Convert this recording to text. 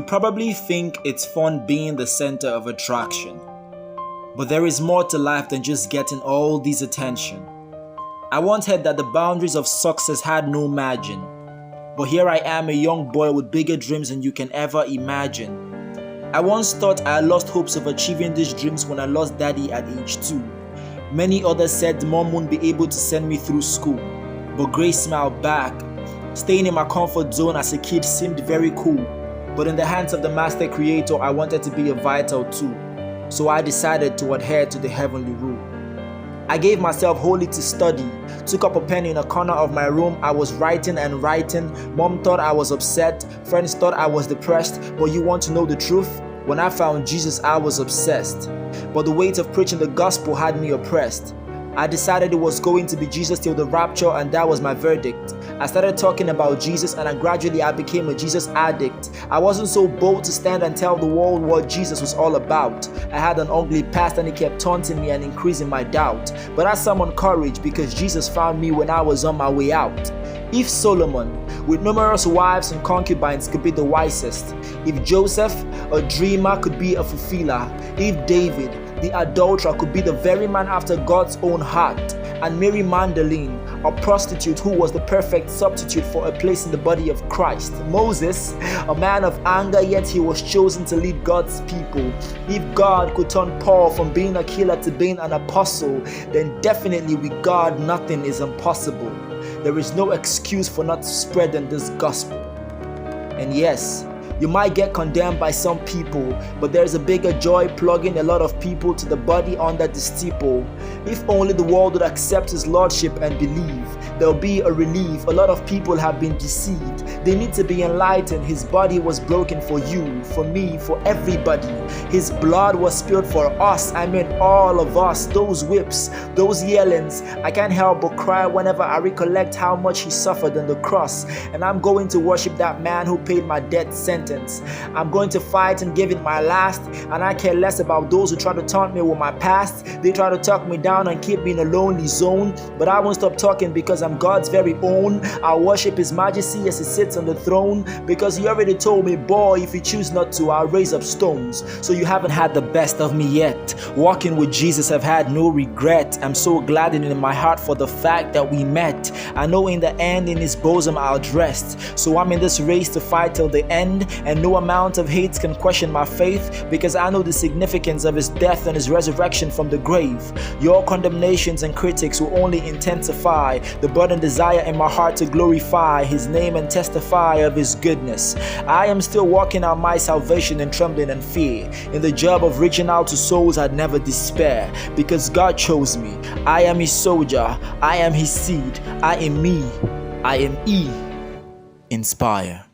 You probably think it's fun being the center of attraction. But there is more to life than just getting all this attention. I once heard that the boundaries of success had no margin. But here I am, a young boy with bigger dreams than you can ever imagine. I once thought I lost hopes of achieving these dreams when I lost daddy at age 2. Many others said mom wouldn't be able to send me through school. But Grace smiled back. Staying in my comfort zone as a kid seemed very cool. But in the hands of the master creator, I wanted to be a vital tool. So I decided to adhere to the heavenly rule. I gave myself wholly to study, took up a pen in a corner of my room. I was writing and writing. Mom thought I was upset, friends thought I was depressed. But you want to know the truth? When I found Jesus, I was obsessed. But the weight of preaching the gospel had me oppressed. I decided it was going to be Jesus till the rapture, and that was my verdict. I started talking about Jesus, and gradually I became a Jesus addict. I wasn't so bold to stand and tell the world what Jesus was all about. I had an ugly past and it kept taunting me and increasing my doubt. But I summoned courage because Jesus found me when I was on my way out. If Solomon, with numerous wives and concubines, could be the wisest, if Joseph, a dreamer, could be a fulfiller, if David, the adulterer, could be the very man after God's own heart, and Mary Magdalene, a prostitute who was the perfect substitute for a place in the body of Christ, Moses, a man of anger, yet he was chosen to lead God's people. If God could turn Paul from being a killer to being an apostle, then definitely with God nothing is impossible. There is no excuse for not spreading this gospel. And yes, you might get condemned by some people, but there's a bigger joy plugging a lot of people to the body under the steeple. If only the world would accept his lordship and believe, there'll be a relief. A lot of people have been deceived. They need to be enlightened. His body was broken for you, for me, for everybody. His blood was spilled for us. I mean all of us. Those whips, those yellings. I can't help but cry whenever I recollect how much he suffered on the cross. And I'm going to worship that man who paid my death sentence. I'm going to fight and give it my last, and I care less about those who try to taunt me with my past. They try to talk me down and keep me in a lonely zone, but I won't stop talking because I'm God's very own. I'll worship his majesty as he sits on the throne, because he already told me, boy, if you choose not to, I'll raise up stones. So you haven't had the best of me yet. Walking with Jesus, I've had no regret. I'm so glad in my heart for the fact that we met. I know in the end, in his bosom I'll rest. So I'm in this race to fight till the end, and no amount of hate can question my faith, because I know the significance of his death and his resurrection from the grave. Your condemnations and critics will only intensify the burning desire in my heart to glorify his name and testify of his goodness. I am still working out my salvation in trembling and fear. In the job of reaching out to souls, I'd never despair, because God chose me. I am his soldier, I am his seed, I am me, I am E. Inspire.